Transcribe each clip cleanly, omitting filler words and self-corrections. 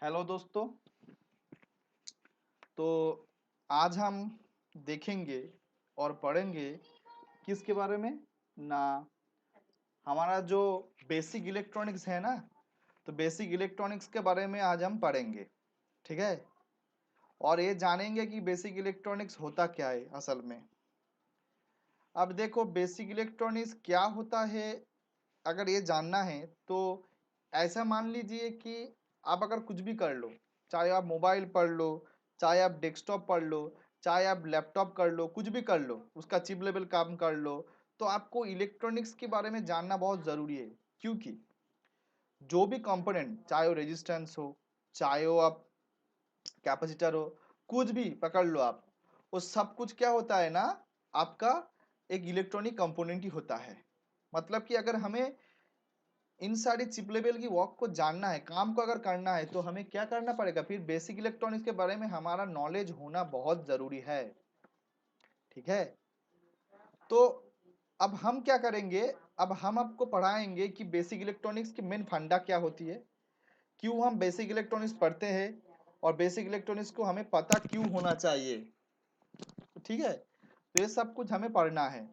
Hello दोस्तों। तो आज हम देखेंगे और पढ़ेंगे किसके बारे में ना, हमारा जो बेसिक इलेक्ट्रॉनिक्स है ना, तो बेसिक इलेक्ट्रॉनिक्स के बारे में आज हम पढ़ेंगे। ठीक है। और ये जानेंगे कि बेसिक इलेक्ट्रॉनिक्स होता क्या है असल में। अब देखो बेसिक इलेक्ट्रॉनिक्स क्या होता है, अगर ये जानना है तो ऐसा मान लीजिए कि आप अगर कुछ भी कर लो, चाहे आप मोबाइल पढ़ लो, चाहे आप डेस्कटॉप पढ़ लो, चाहे आप लैपटॉप कर लो, कुछ भी कर लो, उसका चिप लेवल काम कर लो, तो आपको इलेक्ट्रॉनिक्स के बारे में जानना बहुत ज़रूरी है। क्योंकि जो भी कंपोनेंट, चाहे वो रेजिस्टेंस हो, चाहे वो आप कैपेसिटर हो, कुछ भी पकड़ लो आप, वो सब कुछ क्या होता है ना, आपका एक इलेक्ट्रॉनिक कंपोनेंट ही होता है। मतलब कि अगर हमें इन सारी चिप लेवल की वर्क को जानना है, काम को अगर करना है, तो हमें क्या करना पड़ेगा, फिर बेसिक इलेक्ट्रॉनिक्स के बारे में हमारा नॉलेज होना बहुत जरूरी है। ठीक है। तो अब हम क्या करेंगे, अब हम आपको पढ़ाएंगे कि बेसिक इलेक्ट्रॉनिक्स की मेन फंडा क्या होती है, क्यों हम बेसिक इलेक्ट्रॉनिक्स पढ़ते हैं, और बेसिक इलेक्ट्रॉनिक्स को हमें पता क्यों होना चाहिए। ठीक है। तो ये सब कुछ हमें पढ़ना है,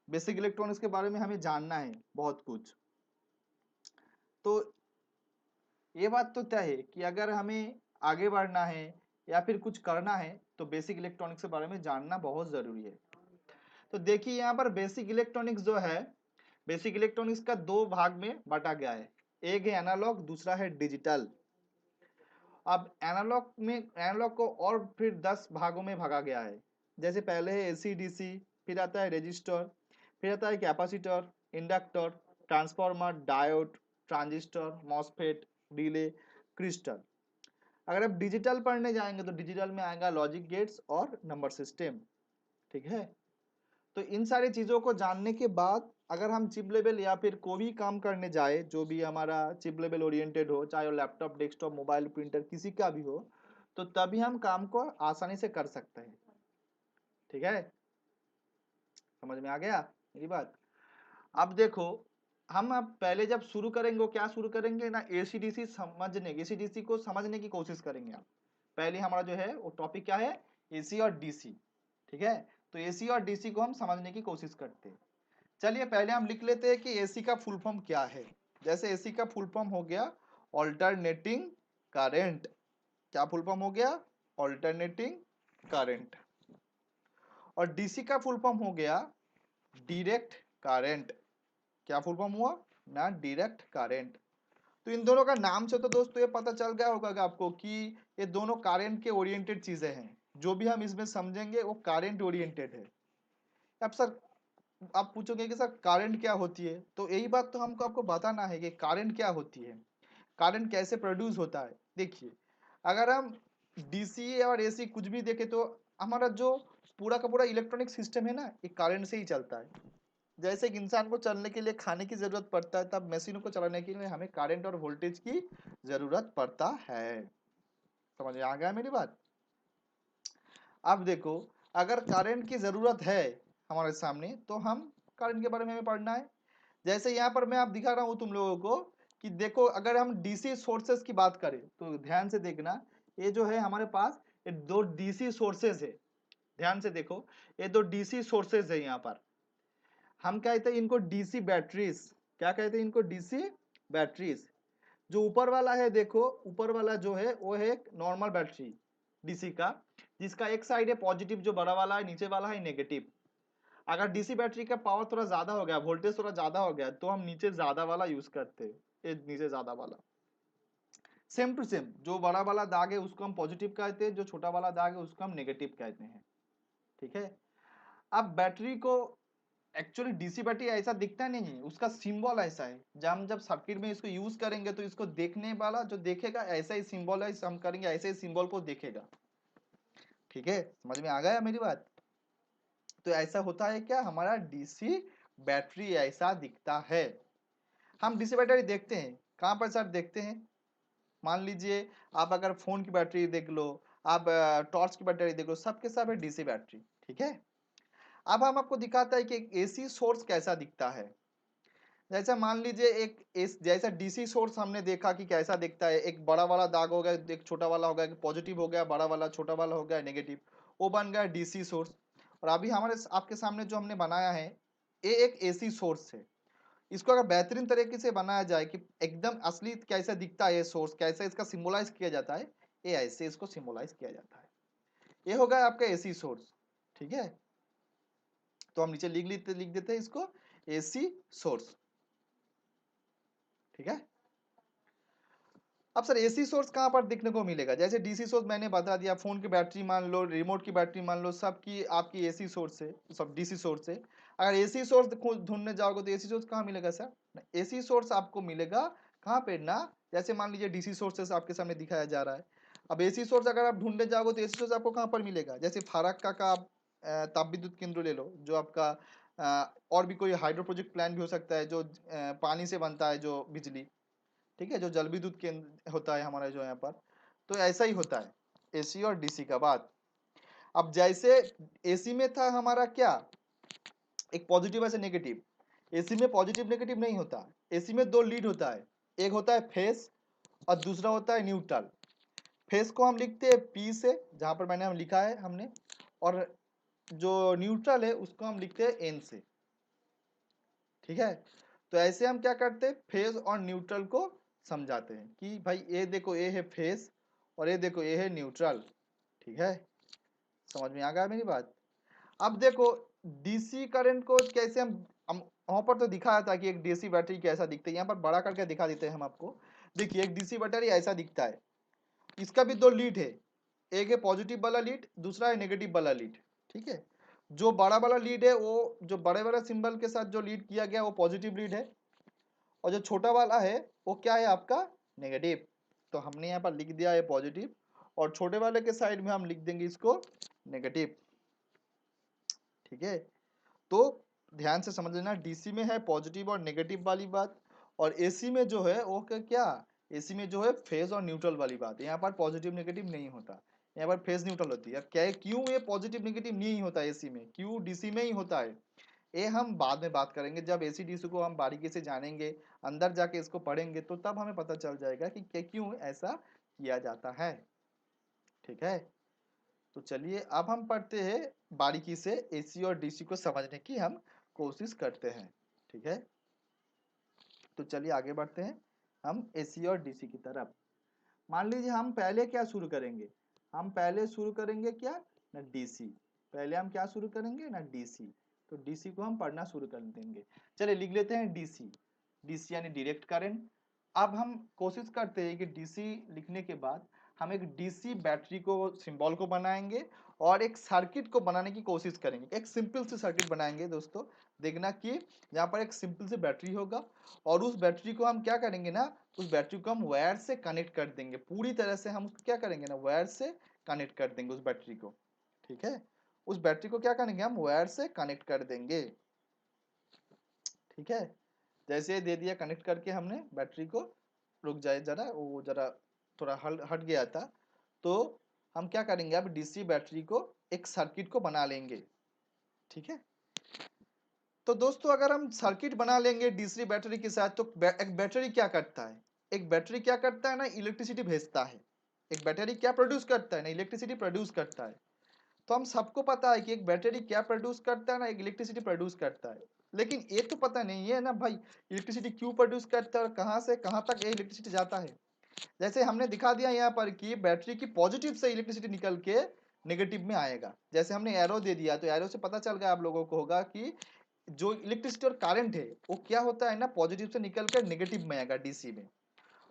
बेसिक इलेक्ट्रॉनिक्स के बारे में हमें जानना है बहुत कुछ। तो ये बात तो तय है कि अगर हमें आगे बढ़ना है या फिर कुछ करना है, तो बेसिक इलेक्ट्रॉनिक्स के बारे में जानना बहुत ज़रूरी है। तो देखिए यहाँ पर बेसिक इलेक्ट्रॉनिक्स जो है, बेसिक इलेक्ट्रॉनिक्स का दो भाग में बांटा गया है। एक है एनालॉग, दूसरा है डिजिटल। अब एनालॉग को और फिर 10 भागों में भागा गया है। जैसे पहले है एसी डीसी, फिर आता है रजिस्टर, फिर आता है capacitor, inductor, transformer, diode, transistor, MOSFET, relay, crystal. अगर आप डिजिटल पढ़ने जाएंगे तो डिजिटल में आएगा लॉजिक गेट्स और नंबर सिस्टम। ठीक है। तो इन सारी चीज़ों को जानने के बाद अगर हम चिप लेवल या फिर कोई भी काम करने जाए, जो भी हमारा चिप लेवल ओरिएंटेड हो, चाहे वो लैपटॉप, डेस्कटॉप, मोबाइल, प्रिंटर, किसी का भी हो, तो तभी हम काम को आसानी से कर सकते हैं। ठीक है। समझ में आ गया मेरी बात। अब देखो, हम अब पहले जब शुरू करेंगे, वो क्या शुरू करेंगे ना, एसीडीसी समझने, एसीडीसी को समझने की कोशिश करेंगे आप। पहले हमारा जो है वो टॉपिक क्या है, एसी और डीसी। ठीक है। तो एसी और डीसी को हम समझने की कोशिश करते हैं। चलिए पहले हम लिख लेते हैं कि एसी का फुल फॉर्म क्या है। जैसे एसी का फुल फॉर्म हो गया ऑल्टरनेटिंग करंट। क्या फुल फॉर्म हो गया, ऑल्टरनेटिंग करंट। और डीसी का फुल फॉर्म हो गया डायरेक्ट करंट। क्या फुल फॉर्म हुआ ना, डायरेक्ट करंट। तो इन दोनों का नाम से तो दोस्तों ये पता चल गया होगा कि आपको कि ये दोनों करंट के ओरिएंटेड चीजें हैं। जो भी हम इसमें समझेंगे वो करंट ओरिएंटेड है। अब सर आप पूछोगे कि सर करंट क्या होती है, तो यही बात तो हमको आपको बताना है कि करंट क्या होती है, करंट कैसे प्रोड्यूस होता है। देखिए, अगर हम डीसी और एसी कुछ भी देखें, तो हमारा जो पूरा का पूरा इलेक्ट्रॉनिक सिस्टम है ना, ये करंट से ही चलता है। जैसे एक इंसान को चलने के लिए खाने की जरूरत पड़ता है, तब मशीनों को चलाने के लिए हमें करंट और वोल्टेज की जरूरत पड़ता है। समझ में आ गया मेरी बात। अब देखो, अगर करंट की जरूरत है हमारे सामने, तो हम करंट के बारे में हमें पढ़ना है। जैसे यहाँ पर मैं आप दिखा रहा हूँ तुम लोगों को कि देखो, अगर हम डीसी सोर्सेस की बात करें तो ध्यान से देखना, ये जो है हमारे पास ये दो डीसी सोर्सेज है। ध्यान से देखो, ये दो डीसी सोर्सेज है। यहाँ पर हम कहते हैं इनको डीसी बैटरीज। क्या कहते हैं इनको, डीसी बैटरीज। जो ऊपर वाला है देखो, ऊपर वाला जो है वो है एक नॉर्मल बैटरी डीसी का, जिसका एक साइड है पॉजिटिव जो बड़ा वाला है, नीचे वाला है नेगेटिव। अगर डीसी बैटरी का पावर थोड़ा ज्यादा हो गया, वोल्टेज थोड़ा ज्यादा हो गया, तो हम नीचे ज्यादा वाला यूज करते हैं, ये नीचे ज्यादा वाला। सेम टू सेम, जो बड़ा वाला दाग है उसको हम पॉजिटिव कहते हैं, जो छोटा वाला दाग है उसको हम नेगेटिव कहते हैं। ठीक है। अब बैटरी को, एक्चुअली डीसी बैटरी ऐसा दिखता नहीं है, उसका सिंबल ऐसा है। जब हम जब सर्किट में इसको यूज करेंगे, तो इसको देखने वाला जो देखेगा ऐसा ही सिंबल है, हम करेंगे ऐसे ही सिंबल को देखेगा। ठीक है। समझ में आ गया मेरी बात। तो ऐसा होता है क्या, हमारा डीसी बैटरी ऐसा दिखता है। हम डीसी बैटरी देखते हैं कहाँ पर सर, देखते हैं, मान लीजिए आप अगर फोन की बैटरी देख लो, आप टॉर्च की बैटरी देख लो, सबके सब है डीसी बैटरी। ठीक है। अब हम आपको दिखाता है कि एसी सोर्स कैसा दिखता है। जैसे मान लीजिए जैसा डीसी सोर्स हमने देखा कि कैसा दिखता है, एक बड़ा वाला दाग हो गया, एक छोटा वाला हो गया, पॉजिटिव हो गया बड़ा वाला, छोटा वाला हो गया नेगेटिव, वो बन गया डीसी सोर्स। और अभी हमारे आपके सामने जो हमने बनाया है ये एक एसी सोर्स है। इसको अगर बेहतरीन तरीके से बनाया जाए कि एकदम असली कैसा दिखता है ये सोर्स, कैसे इसका सिंबलाइज किया जाता है, ये ऐसे इसको सिंबलाइज किया जाता है। ये हो गया आपका एसी सोर्स। ठीक है, तो हम नीचे लिख देते हैं इसको एसी सोर्स। ठीक है, अब सर एसी सोर्स कहाँ पर देखने को मिलेगा? जैसे डीसी सोर्स मैंने बता दिया, फोन की बैटरी मान लो, रिमोट की बैटरी मान लो, सबकी आपकी एसी सोर्स है, सब डीसी सोर्स है। अगर एसी सोर्स ढूंढने जाओगे तो एसी सोर्स कहाँ मिलेगा सर? एसी सोर्स आपको मिलेगा कहाँ पे ना, जैसे मान लीजिए डीसी सोर्सेस आपके सामने दिखाया जा रहा है। अब एसी सोर्स अगर आप ढूंढने जाओगे तो एसी सोर्स आपको कहाँ पर मिलेगा? जैसे फारक्का का आप ताप विद्युत केंद्र ले लो, जो आपका और भी कोई हाइड्रो प्रोजेक्ट प्लान भी हो सकता है, जो पानी से बनता है जो बिजली। ठीक है, जो जल विद्युत केंद्र होता है हमारा जो यहाँ पर, तो ऐसा ही होता है एसी और डीसी का बात। अब जैसे एसी में था हमारा क्या, एक पॉजिटिव ऐसे नेगेटिव। एसी में पॉजिटिव नेगेटिव नहीं होता, एसी में दो लीड होता है, एक होता है फेस और दूसरा होता है न्यूट्रल। फेस को हम लिखते हैं पी से, जहां पर मैंने हम लिखा है हमने, और जो न्यूट्रल है उसको हम लिखते हैं एन से। ठीक है, तो ऐसे हम क्या करते हैं, फेज और न्यूट्रल को समझाते हैं कि भाई ये देखो ये है फेज और ये देखो ये है न्यूट्रल। ठीक है, समझ में आ गया मेरी बात? अब देखो डीसी करंट को कैसे हम वहां पर तो दिखाया था कि एक डीसी बैटरी कैसा दिखता है, यहाँ पर बड़ा करके दिखा देते हैं हम आपको। देखिए एक डीसी बैटरी ऐसा दिखता है, इसका भी दो लीड है, एक है पॉजिटिव वाला लीड, दूसरा है नेगेटिव वाला लीड। ठीक है, जो बड़ा वाला लीड है वो जो बड़े वाला सिंबल के साथ जो लीड किया गया वो पॉजिटिव लीड है, और जो छोटा वाला है वो क्या है आपका, नेगेटिव। तो हमने यहाँ पर लिख दिया है पॉजिटिव, और छोटे वाले के साइड में हम लिख देंगे इसको नेगेटिव। ठीक है, तो ध्यान से समझ लेना, डीसी में है पॉजिटिव और नेगेटिव वाली बात, और एसी में जो है वो क्या, एसी में जो है फेज और न्यूट्रल वाली बात है। यहाँ पर पॉजिटिव नेगेटिव नहीं होता, यहाँ पर फेज न्यूट्रल होती है। क्या क्यों ये पॉजिटिव नेगेटिव नहीं होता एसी में, क्यों डीसी में ही होता है, ये हम बाद में बात करेंगे। जब एसी डीसी को हम बारीकी से जानेंगे, अंदर जाके इसको पढ़ेंगे, तो तब हमें पता चल जाएगा कि क्यों ऐसा किया जाता है। ठीक है, तो चलिए अब हम पढ़ते हैं बारीकी से, एसी और डीसी को समझने की हम कोशिश करते हैं। ठीक है, तो चलिए आगे बढ़ते हैं हम एसी और डीसी की तरफ। मान लीजिए हम पहले क्या शुरू करेंगे, हम पहले शुरू करेंगे क्या, ना डीसी। पहले हम क्या शुरू करेंगे ना, डीसी। तो डीसी को हम पढ़ना शुरू कर देंगे। चलिए लिख लेते हैं डीसी। डीसी यानी डायरेक्ट करंट। अब हम कोशिश करते हैं कि डीसी लिखने के बाद हम एक डीसी बैटरी को सिंबल को बनाएंगे और एक सर्किट को बनाने की कोशिश करेंगे। एक सिंपल सी सर्किट बनाएंगे दोस्तों, देखना कि यहाँ पर एक सिंपल सी बैटरी होगा, और उस बैटरी को हम क्या करेंगे ना, उस बैटरी को हम वायर से कनेक्ट कर देंगे पूरी तरह से। हम क्या करेंगे ना, वायर से कनेक्ट कर देंगे उस बैटरी को। ठीक है, उस बैटरी को क्या करेंगे, हम वायर से कनेक्ट कर देंगे। ठीक है, जैसे दे दिया कनेक्ट करके हमने बैटरी को, रुक जाए जरा, वो जरा थोड़ा हट गया था। तो हम क्या करेंगे, अब डीसी बैटरी को एक सर्किट को बना लेंगे। ठीक है, तो दोस्तों अगर हम सर्किट बना लेंगे डीसी बैटरी के साथ, तो एक बैटरी क्या करता है, एक बैटरी क्या करता है ना, इलेक्ट्रिसिटी भेजता है। एक बैटरी क्या प्रोड्यूस करता है ना, इलेक्ट्रिसिटी प्रोड्यूस करता है। तो हम सबको पता है कि एक बैटरी क्या प्रोड्यूस करता है ना, एक इलेक्ट्रिसिटी प्रोड्यूस करता है। लेकिन ये तो पता नहीं है ना भाई, इलेक्ट्रिसिटी क्यों प्रोड्यूस करता है और कहाँ से कहाँ तक ये इलेक्ट्रिसिटी जाता है। जैसे हमने दिखा दिया यहाँ पर कि बैटरी की पॉजिटिव से इलेक्ट्रिसिटी निकल के नेगेटिव में आएगा। जैसे हमने एरो दे दिया, तो एरो से पता चल गया आप लोगों को होगा कि जो इलेक्ट्रिसिटी और करंट है वो क्या होता है ना, पॉजिटिव से निकल कर नेगेटिव में आएगा डीसी में।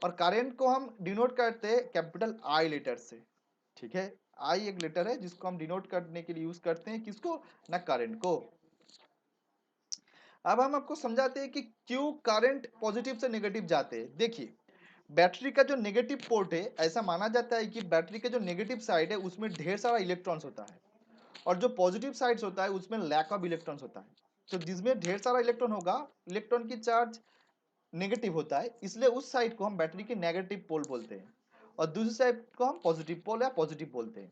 और करंट को हम डिनोट करते हैं कैपिटल आई लेटर से। ठीक है, आई एक लेटर है जिसको हम डिनोट करने के लिए यूज करते हैं, किसको ना, करंट को। अब हम आपको समझाते हैं कि क्यों करंट पॉजिटिव से नेगेटिव जाते हैं। देखिए बैटरी का जो नेगेटिव पोर्ट है, ऐसा माना जाता है कि बैटरी का जो नेगेटिव साइड है उसमें ढेर सारा इलेक्ट्रॉन्स होता है, और जो पॉजिटिव साइड्स होता है उसमें लैक ऑफ इलेक्ट्रॉन्स होता है। तो जिसमें ढेर सारा इलेक्ट्रॉन होगा, इलेक्ट्रॉन की चार्ज नेगेटिव होता है, इसलिए उस साइड को हम बैटरी के नेगेटिव पोल बोलते हैं, और दूसरी साइड को हम पॉजिटिव पोल या पॉजिटिव बोलते हैं।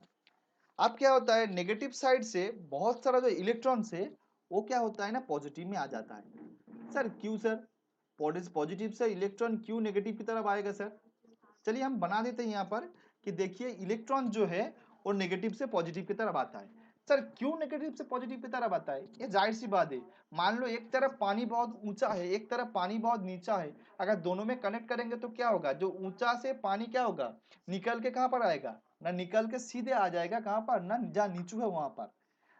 अब क्या होता है, नेगेटिव साइड से बहुत सारा जो इलेक्ट्रॉन है वो क्या होता है ना, पॉजिटिव में आ जाता है। सर क्यों सर, पॉजिटिव से इलेक्ट्रॉन क्यों नेगेटिव की तरफ आएगा सर? चलिए हम बना देते हैं यहाँ पर कि देखिए इलेक्ट्रॉन जो है वो नेगेटिव से पॉजिटिव की तरफ आता है। सर क्यों नेगेटिव से पॉजिटिव की तरफ आता है? ये जाहिर सी बात है, मान लो एक तरफ पानी बहुत ऊंचा है, एक तरफ पानी बहुत नीचा है, अगर दोनों में कनेक्ट करेंगे तो क्या होगा, जो ऊंचा से पानी क्या होगा, निकल के कहाँ पर आएगा, ना निकल के सीधे आ जाएगा कहाँ पर, ना जहाँ नीचू है वहां पर।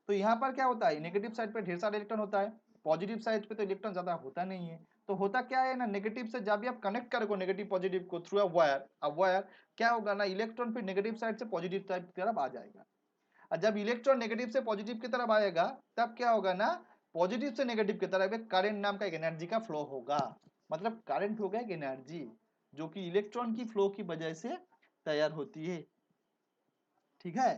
तो यहाँ पर क्या होता है, नेगेटिव साइड पे ढेर सारा इलेक्ट्रॉन होता है, पॉजिटिव साइड पे तो इलेक्ट्रॉन ज्यादा होता नहीं है। तो होता क्या है ना, नेगेटिव से जब भी आप कनेक्ट करोगे नेगेटिव पॉजिटिव को थ्रू अ वायर, अब वायर क्या होगा ना, इलेक्ट्रॉन फिर नेगेटिव साइड से पॉजिटिव साइड की तरफ आ जाएगा। और जब इलेक्ट्रॉन नेगेटिव से पॉजिटिव की तरफ आएगा तब क्या होगा ना, पॉजिटिव से नेगेटिव की तरफ एक करंट नाम का एक एनर्जी का फ्लो होगा। मतलब करंट होगा एक एनर्जी जो कि इलेक्ट्रॉन की फ्लो की वजह से तैयार होती है। ठीक है,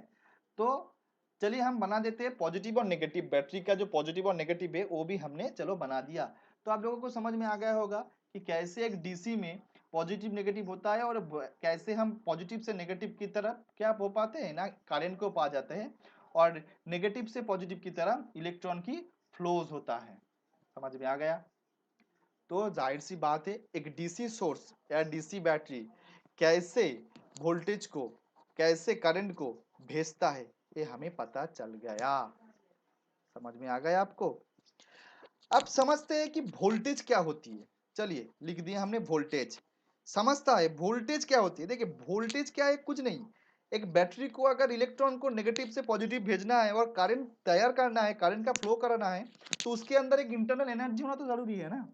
तो चलिए हम बना देते हैं पॉजिटिव और नेगेटिव, बैटरी का जो पॉजिटिव और नेगेटिव है वो भी हमने चलो बना दिया। तो आप लोगों को समझ में आ गया होगा कि कैसे एक डीसी में पॉजिटिव नेगेटिव होता है और कैसे हम पॉजिटिव से नेगेटिव की तरफ क्या हो पाते हैं ना, करंट को पा जाते हैं, और नेगेटिव से पॉजिटिव की तरफ इलेक्ट्रॉन की फ्लोज होता है। समझ में आ गया? तो जाहिर सी बात है एक डीसी सोर्स या डीसी बैटरी कैसे वोल्टेज को, कैसे करंट को भेजता है ये हमें पता चल गया। समझ में आ गया आपको? अब समझते हैं कि वोल्टेज क्या होती है। चलिए लिख दिए हमने वोल्टेज। समझता है वोल्टेज क्या होती है। देखिए वोल्टेज क्या है, कुछ नहीं, एक बैटरी को अगर इलेक्ट्रॉन को नेगेटिव से पॉजिटिव भेजना है और करंट तैयार करना है, करंट का फ्लो कराना है, तो उसके अंदर एक इंटरनल एनर्जी होना तो जरूरी है ना।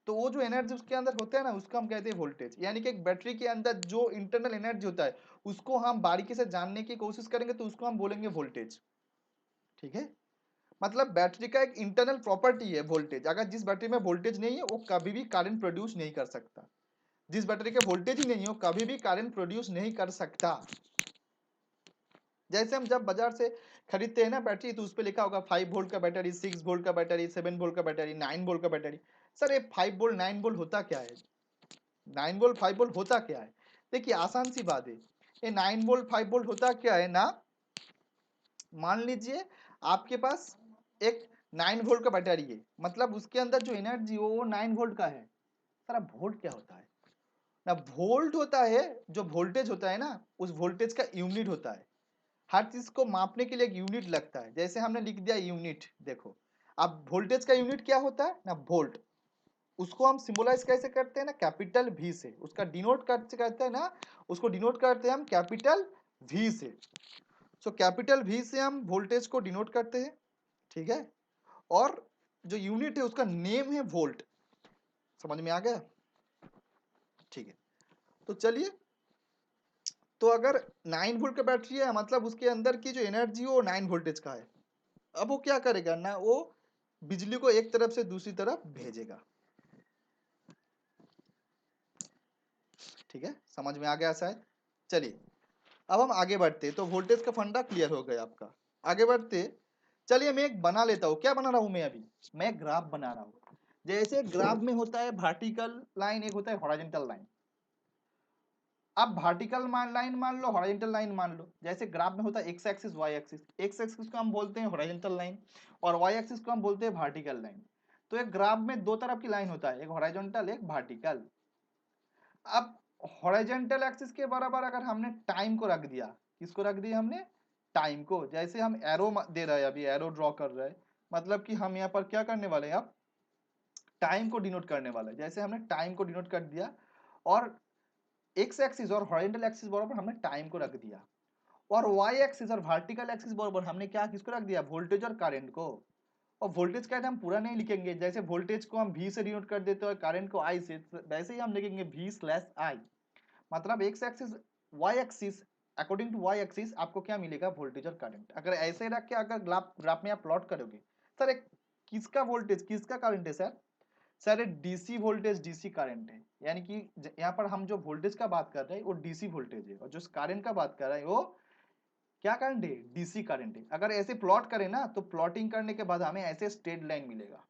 तो वो जो एनर्जी उसके अंदर होता है ना, उसको हम कहते हैं वोल्टेज। यानी कि एक बैटरी के अंदर जो इंटरनल एनर्जी होता है उसको हम बारीकी से जानने की कोशिश करेंगे तो उसको हम बोलेंगे वोल्टेज। ठीक है, मतलब बैटरी का एक इंटरनल प्रॉपर्टी है वोल्टेज। अगर जिस बैटरी में वोल्टेज नहीं है वो कभी भी करंट प्रोड्यूस नहीं कर सकता। जिस बैटरी के वोल्टेज ही नहीं है वो कभी भी करंट प्रोड्यूस नहीं कर सकता। जैसे हम जब बाजार से खरीदते हैं ना बैटरी, तो उस पर लिखा होगा 5 वोल्ट का बैटरी, 6 वोल्ट का बैटरी, 7 वोल्ट का बैटरी, 9 वोल्ट का बैटरी। सर ये 5 वोल्ट 9 वोल्ट होता क्या है, 9 वोल्ट 5 वोल्ट होता क्या है? देखिए आसान सी बात है, ये 9 वोल्ट 5 वोल्ट होता क्या है ना, मान लीजिए आपके पास एक 9 वोल्ट का बैटरी है, मतलब उसके अंदर जो एनर्जी हो वो 9 वोल्ट का है। सर अब वोल्ट क्या होता है ना, वोल्ट होता है जो वोल्टेज होता है ना, उस वोल्टेज का यूनिट होता है। हर चीज को मापने के लिए एक यूनिट लगता है, जैसे हमने लिख दिया यूनिट। देखो अब वोल्टेज का यूनिट क्या होता है ना, वोल्ट। उसको हम सिंबलाइज कैसे करते हैं ना, कैपिटल वी से। उसका डिनोट करते हैं ना, उसको डिनोट करते हैं हम कैपिटल वी से। सो कैपिटल वी से हम वोल्टेज को डिनोट करते हैं। ठीक है, और जो यूनिट है उसका नेम है वोल्ट। समझ में आ गया? ठीक है, तो चलिए, तो अगर 9 वोल्ट का बैटरी है मतलब उसके अंदर की जो एनर्जी हो वो 9 वोल्टेज का है। अब वो क्या करेगा ना, वो बिजली को एक तरफ से दूसरी तरफ भेजेगा। ठीक है, समझ में आ गया शायद? चलिए अब हम आगे बढ़ते, तो वोल्टेज का फंडा क्लियर हो गया आपका। आगे बढ़ते, चलिए मैं एक बना लेता हूँ। क्या बना रहा हूं मैं अभी, मैं ग्राफ बना रहा हूँ। जैसे ग्राफ में होता है वर्टिकल लाइन, एक होता है हॉरिजॉन्टल लाइन। अब वर्टिकल लाइन मान लो, हॉरिजॉन्टल लाइन मान लो। जैसे ग्राफ में होता है X axis Y axis, X axis को हम बोलते हैं हॉरिजॉन्टल लाइन और वाई एक्सिस को हम बोलते हैं वर्टिकल लाइन। तो एक ग्राफ में दो तरफ की लाइन होता है, एक हॉरिजॉन्टल एक वर्टिकल। अब हॉरिजॉन्टल एक्सिस के बराबर अगर हमने टाइम को रख दिया, किसको रख दिया हमने, टाइम को। जैसे हम एरो दे रहे हैं, अभी एरो ड्रॉ कर रहे हैं, मतलब कि हम यहाँ पर क्या करने वाले हैं, अब टाइम को डिनोट करने वाले हैं। जैसे हमने टाइम को डिनोट कर दिया और एक्स एक्सिस और हॉरिजॉन्टल एक्सिस बराबर हमने टाइम को रख दिया, और वाई एक्सिस और वर्टिकल एक्सिस बराबर हमने क्या किसको रख दिया, वोल्टेज और करंट को। और वोल्टेज का हम पूरा नहीं लिखेंगे, जैसे वोल्टेज को हम वी से डिनोट कर देते हैं और करंट को आई से, वैसे ही हम लिखेंगे वी स्लैश आई। मतलब X axis Y axis, according to Y axis आपको क्या मिलेगा, वोल्टेज और करंट। अगर ऐसे रख के अगर ग्राफ में आप प्लॉट करोगे, सर एक किसका वोल्टेज किसका करंट है sir, sir DC voltage DC current है। यानी कि यहाँ पर हम जो वोल्टेज का बात कर रहे हैं वो डीसी वोल्टेज है, और जो करंट का बात कर रहे हैं वो क्या करंट है, डीसी करंट है। अगर ऐसे प्लॉट करें ना तो प्लॉटिंग करने के बाद हमें ऐसे स्ट्रेट लाइन मिलेगा,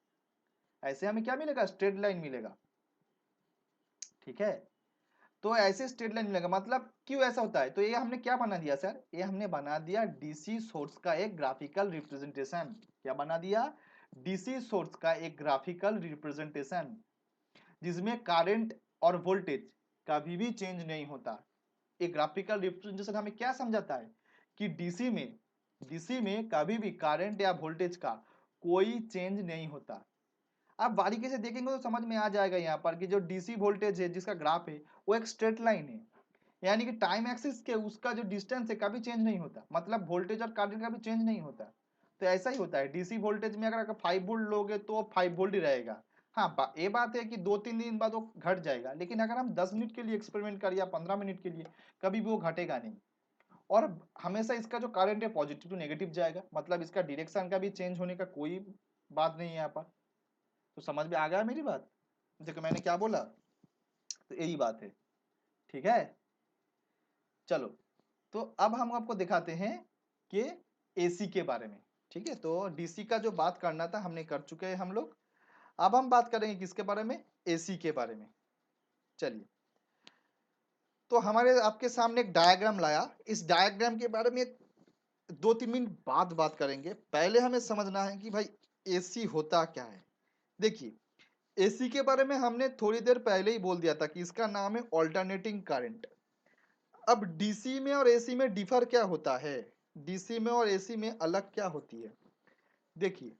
ऐसे हमें क्या मिलेगा, स्ट्रेट लाइन मिलेगा। ठीक है, तो ऐसे स्ट्रेट लाइन मिलेगा। मतलब क्यों ऐसा होता है, तो ये हमने क्या बना दिया सर, ये हमने बना दिया डीसी सोर्स का एक ग्राफिकल रिप्रेजेंटेशन। क्या बना दिया, डीसी सोर्स का एक ग्राफिकल रिप्रेजेंटेशन। जिसमें करंट और वोल्टेज कभी भी चेंज नहीं होता। एक ग्राफिकल रिप्रेजेंटेशन हमें क्या समझाता है कि डीसी में कभी भी करंट या वोल्टेज का कोई चेंज नहीं होता। आप बारीकी से देखेंगे तो समझ में आ जाएगा यहाँ पर कि जो डीसी वोल्टेज है जिसका ग्राफ है वो एक स्ट्रेट लाइन है, यानी कि टाइम एक्सिस के उसका जो डिस्टेंस है कभी चेंज नहीं होता, मतलब वोल्टेज और करंट का भी चेंज नहीं होता। तो ऐसा ही होता है डीसी वोल्टेज में, अगर 5 वोल्ट लोगे तो 5 वोल्ट ही रहेगा। हाँ ये बात है कि 2-3 दिन बाद वो घट जाएगा, लेकिन अगर हम 10 मिनट के लिए एक्सपेरिमेंट करें या 15 मिनट के लिए, कभी भी वो घटेगा नहीं। और हमेशा इसका जो करंट है पॉजिटिव टू नेगेटिव जाएगा, मतलब इसका डायरेक्शन का भी चेंज होने का कोई बात नहीं है यहाँ पर। तो समझ में आ गया मेरी बात, देखो मैंने क्या बोला, तो यही बात है। ठीक है, चलो तो अब हम आपको दिखाते हैं कि एसी के बारे में। ठीक है, तो डीसी का जो बात करना था हमने कर चुके हैं हम लोग। अब हम बात करेंगे किसके बारे में, एसी के बारे में। चलिए, तो हमारे आपके सामने एक डायग्राम लाया, इस डायग्राम के बारे में 2-3 मिनट बाद बात करेंगे। पहले हमें समझना है कि भाई एसी होता क्या है। देखिए, एसी के बारे में हमने थोड़ी देर पहले ही बोल दिया था कि इसका नाम है ऑल्टरनेटिंग करंट। अब डीसी में और एसी में डिफर क्या होता है, डीसी में और एसी में अलग क्या होती है। देखिए,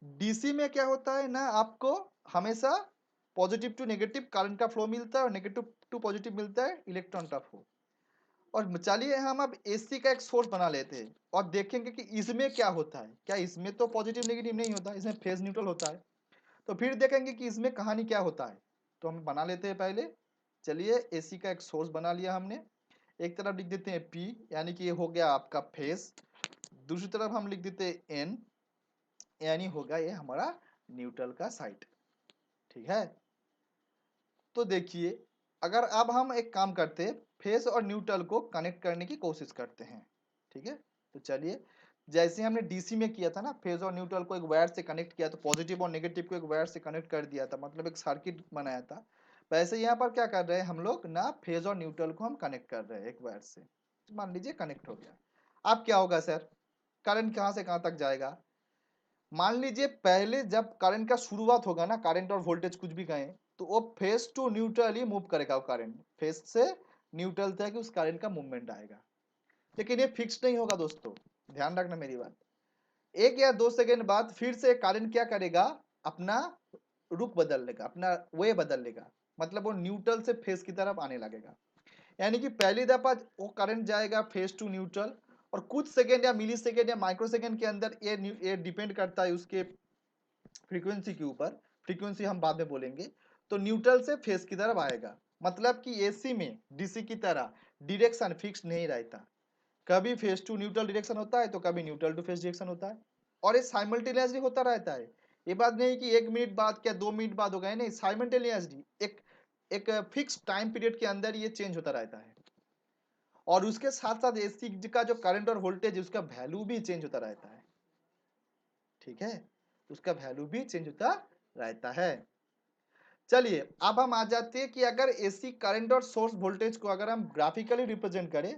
डीसी में क्या होता है ना, आपको हमेशा पॉजिटिव टू नेगेटिव करंट का फ्लो मिलता है और नेगेटिव टू पॉजिटिव मिलता है इलेक्ट्रॉन का फ्लो। और चलिए हम अब एसी का एक सोर्स बना लेते हैं और देखेंगे कि इसमें क्या होता है। क्या इसमें तो पॉजिटिव नेगेटिव नहीं होता, इसमें फेज न्यूट्रल होता है। तो फिर देखेंगे कि इसमें कहानी क्या होता है। तो हम बना लेते हैं पहले। चलिए, एसी का एक सोर्स बना लिया हमने। एक तरफ लिख देते हैं पी, यानी कि ये हो गया आपका फेज। दूसरी तरफ हम लिख देते हैं एन, यानी होगा ये हमारा न्यूट्रल का साइड। ठीक है, तो देखिए, अगर अब हम एक काम करते हैं, फेज और न्यूट्रल को कनेक्ट करने की कोशिश करते हैं। ठीक है, तो चलिए, जैसे हमने डीसी में किया था ना, फेज और न्यूट्रल को एक वायर से कनेक्ट किया, तो पॉजिटिव और नेगेटिव को एक वायर से कनेक्ट कर दिया था, मतलब एक सर्किट बनाया था। वैसे यहाँ पर क्या कर रहे हैं हम लोग ना, फेज और न्यूट्रल को हम कनेक्ट कर रहे हैं एक वायर से। मान लीजिए कनेक्ट हो गया। अब क्या होगा सर, करंट कहाँ से कहाँ तक जाएगा। मान लीजिए पहले जब करंट का शुरुआत होगा ना, करंट और वोल्टेज कुछ भी कहें, तो वो फेज टू न्यूट्रल ही मूव करेगा। वो करंट फेज से न्यूट्रल तक उस करंट का मूवमेंट आएगा, लेकिन ये फिक्स नहीं होगा दोस्तों, ध्यान रखना मेरी बात। 1 या 2 सेकेंड बाद फिर से करंट क्या करेगा, अपना रुख बदल लेगा, अपना वे बदल लेगा, मतलब वो न्यूट्रल से फेज की तरफ आने लगेगा। यानी कि पहली दफा वो करंट जाएगा फेज टू न्यूट्रल, और कुछ सेकेंड या मिली सेकेंड या माइक्रो सेकेंड के अंदर ये डिपेंड करता है उसके फ्रीक्वेंसी के ऊपर, फ्रीक्वेंसी हम बाद में बोलेंगे, तो न्यूट्रल से फेज की तरफ आएगा। मतलब कि एसी में डीसी की तरह डायरेक्शन फिक्स नहीं रहता, कभी फेज टू न्यूट्रल डायरेक्शन होता है तो कभी न्यूट्रल टू फेज डायरेक्शन होता है, और ये साइमल्टेनियसली होता रहता है। ये बात नहीं कि 1 मिनट बाद क्या 2 मिनट बाद होगा, नहीं, साइमल्टेनियसली एक एक फिक्स टाइम पीरियड के अंदर ये चेंज होता रहता है। और उसके साथ साथ एसी का जो करंट और वोल्टेज उसका वैल्यू भी चेंज होता रहता है। ठीक है, उसका वैल्यू भी चेंज होता रहता है। चलिए, अब हम आ जाते हैं कि अगर एसी करंट और सोर्स वोल्टेज को अगर हम ग्राफिकली रिप्रेजेंट करें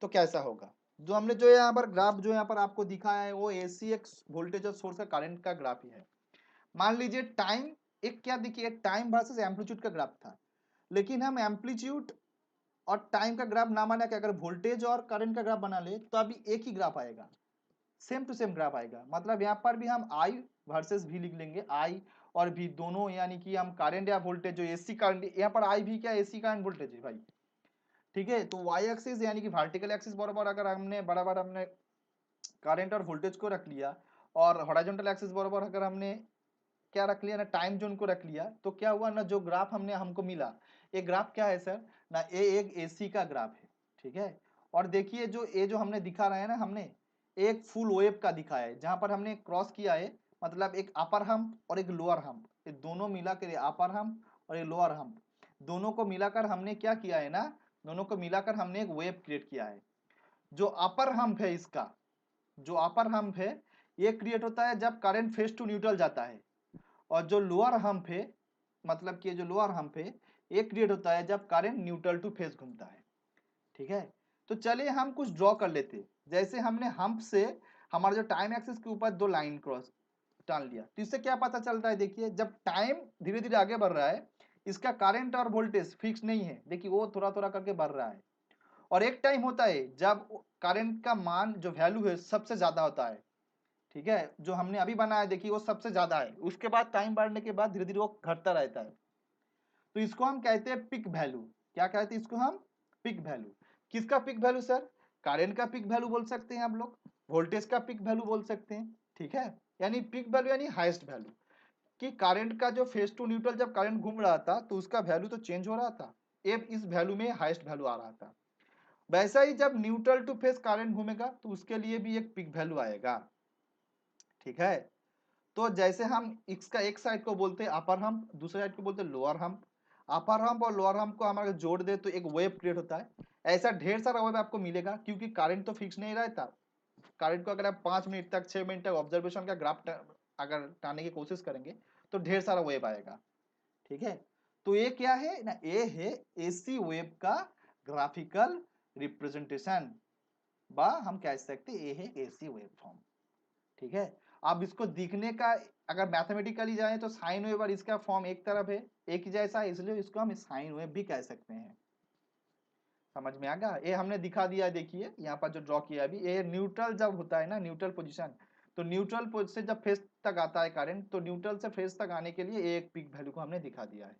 तो कैसा होगा। जो हमने जो यहाँ पर ग्राफ जो यहाँ पर आपको दिखाया है वो एसी एक वोल्टेज और सोर्स का करंट का ग्राफ ही है। मान लीजिए टाइम एक क्या देखिए, टाइम वर्सेस एम्पलीट्यूड का ग्राफ था, लेकिन हम एम्पलीट्यूड और टाइम का ग्राफ ना बना के अगर वोल्टेज और करंट का ग्राफ बना ले तो अभी एक ही ग्राफ आएगा, सेम टू सेम ग्राफ आएगा। मतलब यहाँ पर भी हम आई वर्सेस भी लिख लेंगे, आई और भी दोनों, यानी कि हम करंट या वोल्टेज जो एसी करंट, यहाँ पर आई भी क्या एसी करंट वोल्टेज है भाई। ठीक है, तो वाई एक्सिस यानी कि वर्टिकल एक्सिस बराबर अगर हमने बराबर हमने करंट और वोल्टेज को रख लिया, और हॉरिजॉन्टल एक्सिस बराबर अगर हमने क्या रख लिया ना, टाइम जोन को रख लिया, तो क्या हुआ ना, जो ग्राफ हमने हमको मिला, ये ग्राफ क्या है सर ना, ये एक एसी का ग्राफ है। ठीक है, और देखिए जो ये जो हमने दिखा रहा है ना, हमने एक फुल वेव का दिखाया है, जहां पर हमने क्रॉस किया है, मतलब एक अपर हम्प और एक लोअर हम्प, ये दोनों मिलाकर अपर हम्प और ये लोअर हम्प, दोनों को मिलाकर हमने क्या किया है ना, दोनों को मिलाकर हमने एक वेव क्रिएट किया है। जो अपर हम्प है इसका, जो अपर हम्प है ये क्रिएट होता है जब करंट फेज टू न्यूट्रल जाता है, और जो लोअर हम्प है, मतलब कि जो लोअर हम्प है ये क्रिएट होता है जब करंट न्यूट्रल टू फेज घूमता है। ठीक है, तो चलिए हम कुछ ड्रॉ कर लेते हैं। जैसे हमने हम्प से हमारा जो टाइम एक्सिस के ऊपर 2 लाइन क्रॉस डाल लिया, तो इससे क्या पता चलता है, देखिए जब टाइम धीरे धीरे आगे बढ़ रहा है, इसका करंट और वोल्टेज फिक्स नहीं है, देखिए वो थोड़ा थोड़ा करके बढ़ रहा है। और एक टाइम होता है जब करंट का मान जो वैल्यू है सबसे ज्यादा होता है, ठीक है, जो हमने अभी बनाया देखिए वो सबसे ज्यादा है, उसके बाद टाइम बढ़ने के बाद धीरे धीरे वो घटता रहता है। तो इसको हम कहते हैं पिक वैल्यू। क्या कहते हैं इसको हम? Peak value. किसका पिक वैल्यू सर? करंट का पिक वैल्यू बोल सकते हैं आप लोग, वोल्टेज का पिक वैल्यू बोल सकते हैं, ठीक है। यानी पिक वैल्यू यानी हाईएस्ट वैल्यू, कि करंट का जो फेज टू न्यूट्रल जब करंट घूम रहा था तो उसका वैल्यू तो चेंज हो रहा था, अब इस वैल्यू में हाईएस्ट वैल्यू आ रहा था। वैसा ही जब न्यूट्रल टू फेज करंट घूमेगा तो उसके लिए भी एक पिक वैल्यू आएगा, ठीक है। तो जैसे हम इसका एक साइड को बोलते हैं अपर हम्प, दूसरे साइड को बोलते हैं लोअर हम्प। अपर हम्प और लोअर हम्प को हमारे जोड़ दे तो एक वेव क्रिएट होता है। ऐसा ढेर सारा वेव आपको मिलेगा, क्योंकि करंट तो फिक्स नहीं रहता। करंट को अगर आप 5 मिनट तक 6 मिनट तक ऑब्जर्वेशन का ग्राफ अगर टाने की कोशिश करेंगे तो ढेर सारा वेव आएगा, ठीक है। तो ये क्या है ना, ये है एसी वेव का ग्राफिकल रिप्रेजेंटेशन, बा हम कह सकते हैं ये है एसी वेव फॉर्म, ठीक है। अब इसको दिखने का अगर मैथमेटिकली जाए तो साइन वेव और इसका फॉर्म एक तरफ है, एक ही जैसा है, इसलिए इसको हम साइन वेव भी कह सकते हैं। समझ में आ गया? ये हमने दिखा दिया है, देखिए यहाँ पर जो ड्रॉ किया अभी, ये न्यूट्रल जब होता है ना, न्यूट्रल पोजीशन, तो न्यूट्रल पोजीशन से जब फेज तक आता है करंट, तो न्यूट्रल से फेज तक आने के लिए एक पीक वैल्यू को हमने दिखा दिया है।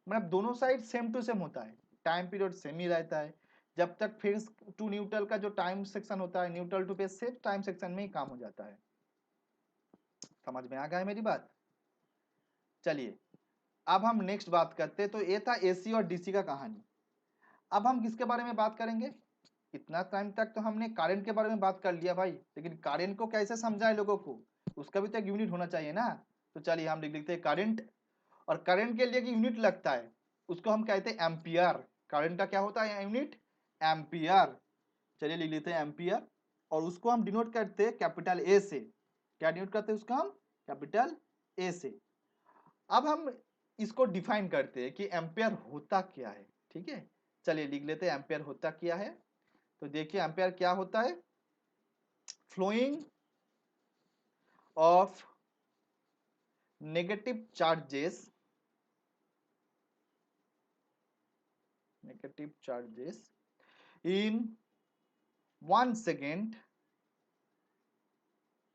मतलब दोनों साइड सेम टू सेम होता है, टाइम पीरियड सेम ही रहता है। जब तक फेज टू न्यूट्रल का जो टाइम सेक्शन होता है, न्यूट्रल टू फेज से टाइम सेक्शन में ही काम हो जाता है। समझ में आ गया है मेरी बात? चलिए अब हम नेक्स्ट बात करते हैं। तो ये था एसी और डीसी का कहानी। अब हम किसके बारे में बात करेंगे? इतना टाइम तक तो हमने करंट के बारे में बात कर लिया भाई, लेकिन करंट को कैसे समझाए लोगों को, उसका भी तो एक यूनिट होना चाहिए ना। तो चलिए हम लिख लेते हैं करंट, और करंट के लिए एक यूनिट लगता है, उसको हम कहते हैं एम्पियर। करंट का क्या होता है यूनिट? एम्पियर। चलिए लिख लेते हैं एम्पियर, और उसको हम डिनोट करते हैं कैपिटल ए से। क्या डिनोट करते हैं उसको हम? कैपिटल ए से। अब हम इसको डिफाइन करते हैं कि एम्पेयर होता क्या है, ठीक है। चलिए लिख लेते हैं एम्पेयर होता क्या है। तो देखिए एम्पेयर क्या होता है? Flowing of negative charges, negative charges in 1 second,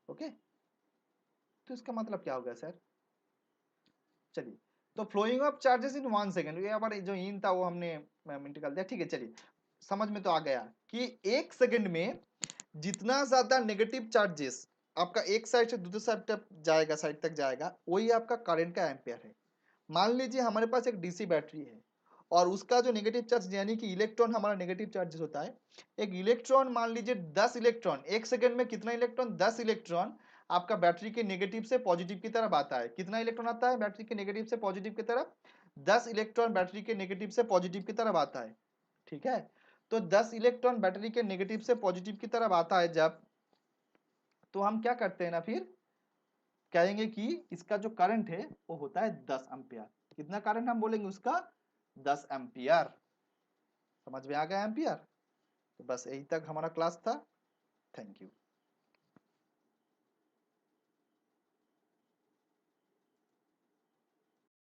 okay. तो इसका मतलब क्या होगा सर? चलिए, तो flowing of charges in 1 second, ये हमारे जो इन था वो हमने निकाल दिया, ठीक है। चलिए समझ में तो आ गया कि 1 सेकेंड में जितना ज्यादा नेगेटिव चार्जेस आपका एक साइड से दूसरे साइड तक जाएगा, साइड तक जाएगा, वही आपका करंट का एम्पेयर है। मान लीजिए हमारे पास एक डीसी बैटरी है, और उसका जो नेगेटिव चार्ज यानी कि इलेक्ट्रॉन हमारा नेगेटिव चार्जेस होता है। एक इलेक्ट्रॉन मान लीजिए 10 इलेक्ट्रॉन, 1 सेकेंड में कितना इलेक्ट्रॉन? 10 इलेक्ट्रॉन आपका बैटरी के नेगेटिव से पॉजिटिव की तरफ आता है। कितना इलेक्ट्रॉन आता है बैटरी के नेगेटिव से पॉजिटिव की तरफ? 10 इलेक्ट्रॉन बैटरी के नेगेटिव से पॉजिटिव की तरफ आता है, ठीक है। तो 10 इलेक्ट्रॉन बैटरी के नेगेटिव से पॉजिटिव की तरफ आता है जब, तो हम क्या करते हैं ना, फिर कहेंगे कि इसका जो करंट है वो होता है 10 एम्पियर। कितना करंट हम बोलेंगे उसका? 10 एम्पियर। समझ में आ गया एम्पियर? तो बस यही तक हमारा क्लास था। Thank you.